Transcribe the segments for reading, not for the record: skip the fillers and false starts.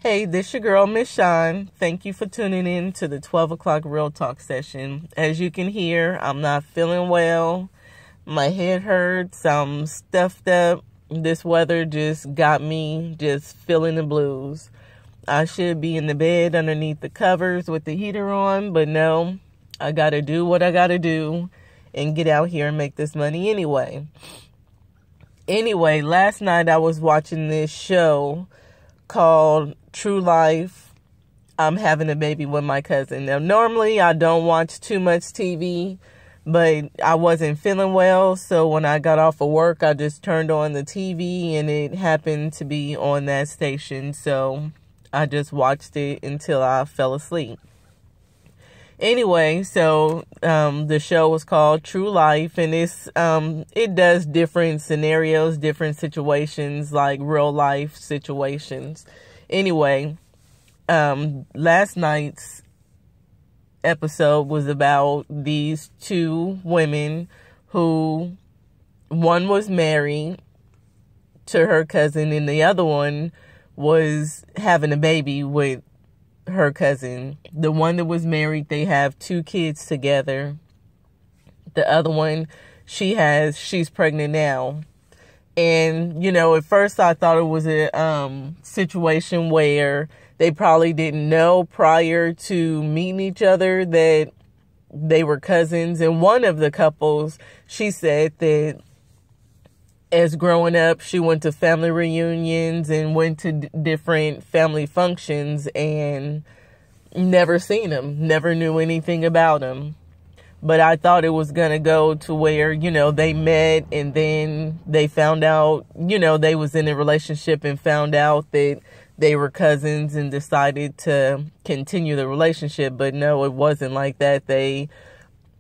Hey, this your girl, Miss Shawn. Thank you for tuning in to the 12 o'clock Real Talk session. As you can hear, I'm not feeling well. My head hurts. I'm stuffed up. This weather just got me just feeling the blues. I should be in the bed underneath the covers with the heater on, but no, I gotta do what I gotta do and get out here and make this money anyway. Anyway, last night I was watching this show called True Life. I'm having a baby with my cousin. Now, normally I don't watch too much TV, but I wasn't feeling well, so when I got off of work, I just turned on the TV, and it happened to be on that station, so I just watched it until I fell asleep. Anyway, so the show was called True Life, and it does different scenarios, different situations, like real life situations. Anyway, last night's episode was about these two women who, one was married to her cousin and the other one was having a baby with her cousin. The one that was married, they have 2 kids together. The other one, she's pregnant now. And, at first I thought it was a situation where they probably didn't know prior to meeting each other that they were cousins. And one of the couples, she said that as growing up, she went to family reunions and went to different family functions and never seen them, never knew anything about them. But I thought it was going to go to where, they met and then they found out, they was in a relationship and found out that they were cousins and decided to continue the relationship. But no, it wasn't like that. They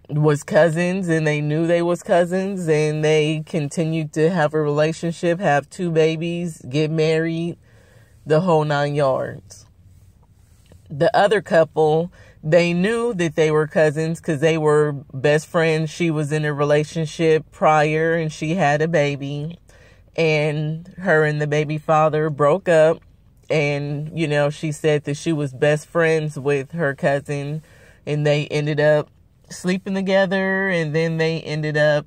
was cousins and they knew they was cousins and they continued to have a relationship, have 2 babies, get married, the whole 9 yards. The other couple, they knew that they were cousins because they were best friends. She was in a relationship prior and she had a baby, and her and the baby father broke up. And, she said that she was best friends with her cousin, and they ended up sleeping together, and then they ended up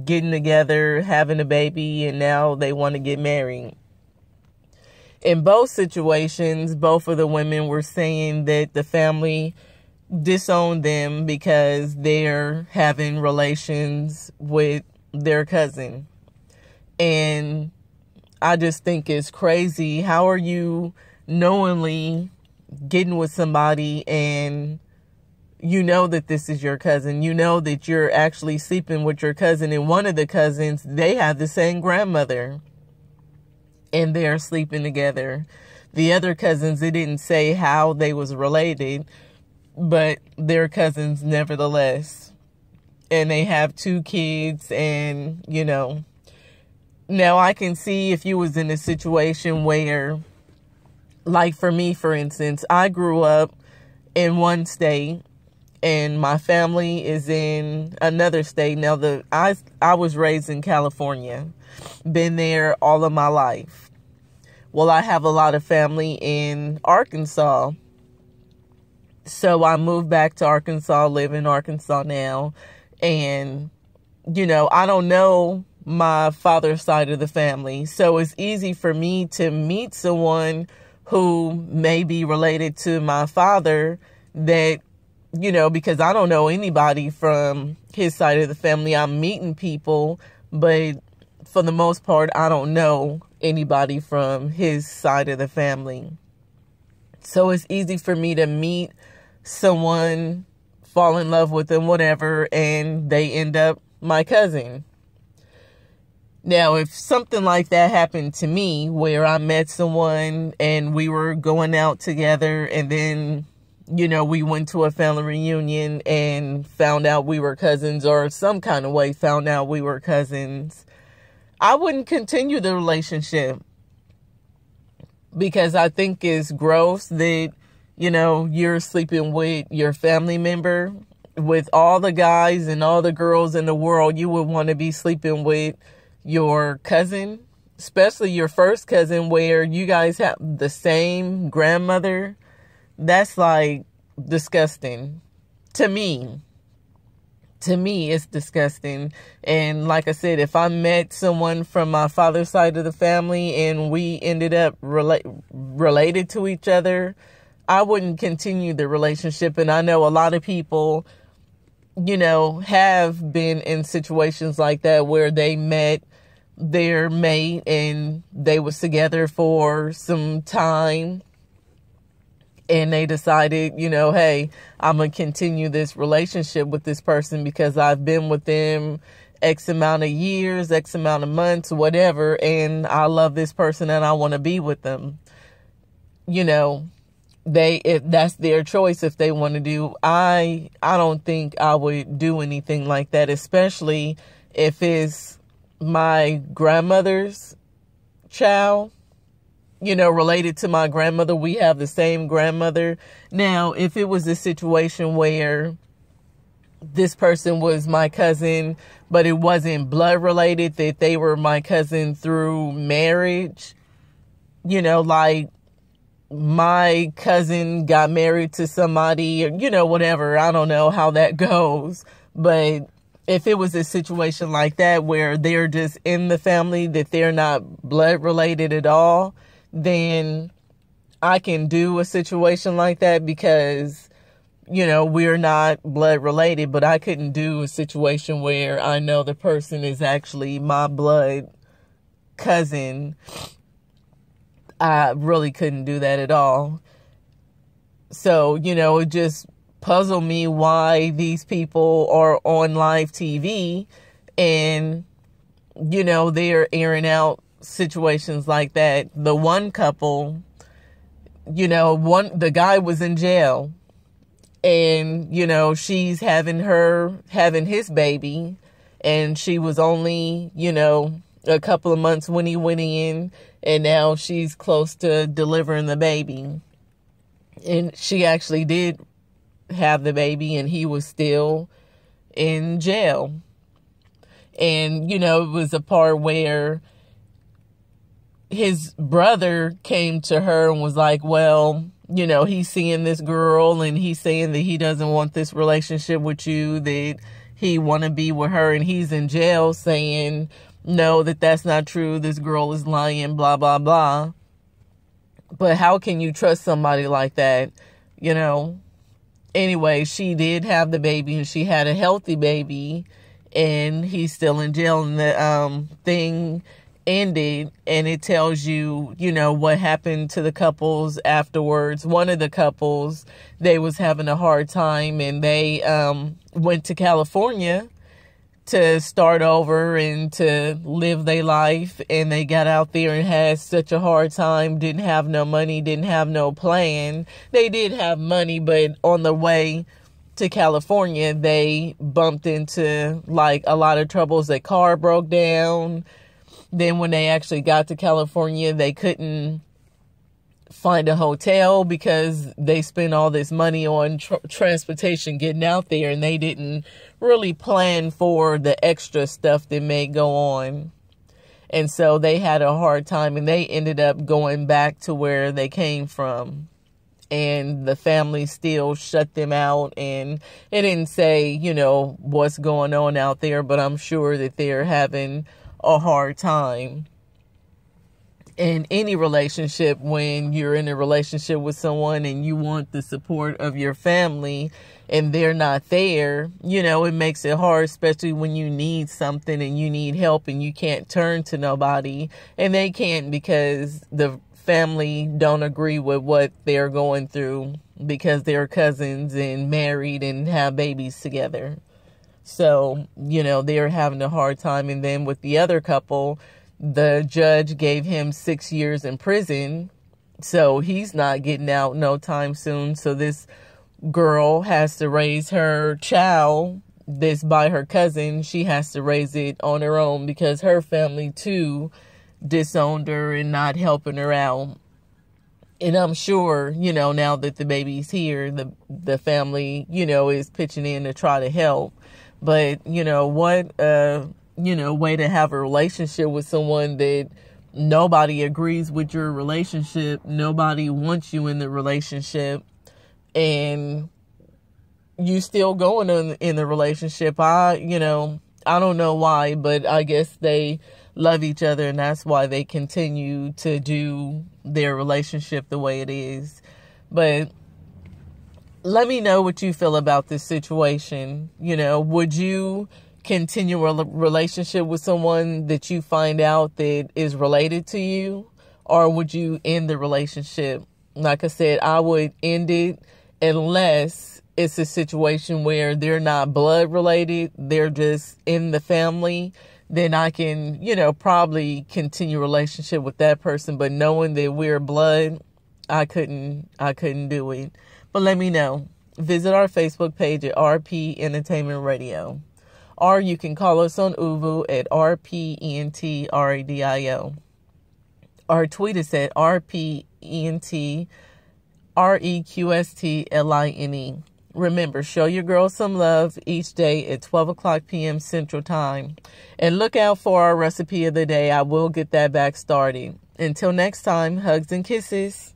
getting together, having a baby, and now they want to get married. In both situations, both of the women were saying that the family disowned them because they're having relations with their cousin. And I just think it's crazy. How are you knowingly getting with somebody and you know that this is your cousin? You know that you're actually sleeping with your cousin, and one of the cousins, they have the same grandmother, and they're sleeping together. The other cousins, they didn't say how they was related, but they're cousins nevertheless. And they have 2 kids, and, Now, I can see if you was in a situation where, like for me, for instance, I grew up in one state, and my family is in another state. Now, I was raised in California, been there all of my life. Well, I have a lot of family in Arkansas. So I moved back to Arkansas, live in Arkansas now. And, I don't know my father's side of the family. So it's easy for me to meet someone who may be related to my father that, because I don't know anybody from his side of the family. I'm meeting people, but for the most part, I don't know anybody from his side of the family. So it's easy for me to meet someone, fall in love with them, whatever, and they end up my cousin. Now, if something like that happened to me, where I met someone and we were going out together, and then, we went to a family reunion and found out we were cousins, or some kind of way found out we were cousins, I wouldn't continue the relationship, because I think it's gross that, you're sleeping with your family member. With all the guys and all the girls in the world, you would want to be sleeping with your cousin. especially your first cousin, where you guys have the same grandmother. That's like disgusting to me. To me, it's disgusting. And like I said, if I met someone from my father's side of the family and we ended up related to each other, I wouldn't continue the relationship. And I know a lot of people, you know, have been in situations like that where they met their mate and they was together for some time. And they decided, you know, hey, I'm going to continue this relationship with this person because I've been with them X amount of years, X amount of months, whatever. And I love this person and I want to be with them. You know, if that's their choice, if they want to do. I don't think I would do anything like that, especially if it's my grandmother's child. You know, related to my grandmother. We have the same grandmother. Now, if it was a situation where this person was my cousin, but it wasn't blood related, that they were my cousin through marriage, you know, like my cousin got married to somebody, or, you know, whatever. I don't know how that goes. But if it was a situation like that where they're just in the family, that they're not blood related at all, then I can do a situation like that because, you know, we're not blood related. But I couldn't do a situation where I know the person is actually my blood cousin. I really couldn't do that at all. So, you know, it just puzzled me why these people are on live TV and, you know, they're airing out situations like that. The one couple, you know, the guy was in jail and, you know, she's having his baby, and she was only, you know, a couple of months when he went in, and now she's close to delivering the baby. And she actually did have the baby and he was still in jail. And, you know, it was a part where his brother came to her and was like, well, you know, he's seeing this girl and he's saying that he doesn't want this relationship with you, that he want to be with her, and he's in jail saying, no, that's not true. This girl is lying, blah, blah, blah. But how can you trust somebody like that? You know, anyway, she did have the baby and she had a healthy baby, and he's still in jail. And the thing ended, and it tells you, you know, what happened to the couples afterwards. One of the couples, they was having a hard time, and they went to California to start over and to live their life. And they got out there and had such a hard time, didn't have no money, didn't have no plan. They did have money, but on the way to California, they bumped into like a lot of troubles. Their car broke down. Then when they actually got to California, they couldn't find a hotel because they spent all this money on transportation getting out there, and they didn't really plan for the extra stuff that may go on. And so they had a hard time, and they ended up going back to where they came from. And the family still shut them out, and it didn't say, you know, what's going on out there, but I'm sure that they're having a hard time. In any relationship, when you're in a relationship with someone and you want the support of your family and they're not there, you know, it makes it hard, especially when you need something and you need help and you can't turn to nobody, and they can't because the family don't agree with what they're going through because they're cousins and married and have babies together. So, you know, they're having a hard time. And then with the other couple, the judge gave him 6 years in prison. So he's not getting out no time soon. So this girl has to raise her child that's by her cousin. She has to raise it on her own because her family too disowned her and not helping her out. And I'm sure, you know, now that the baby's here, the family, you know, is pitching in to try to help. But, you know, what, way to have a relationship with someone that nobody agrees with your relationship. Nobody wants you in the relationship. And you still going in the relationship. I don't know why, but I guess they love each other, and that's why they continue to do their relationship the way it is. But let me know what you feel about this situation. Would you continue a relationship with someone that you find out that is related to you, or would you end the relationship? Like I said, I would end it unless it's a situation where they're not blood related, they're just in the family. Then I can, probably continue a relationship with that person. But knowing that we're blood, I couldn't do it. But let me know. Visit our Facebook page at RP Entertainment Radio. Or you can call us on Uvu at RPENTRADIO. Or tweet us at RPENTREQSTLINE. Remember, show your girl some love each day at 12 o'clock p.m. Central Time. And look out for our recipe of the day. I will get that back started. Until next time, hugs and kisses.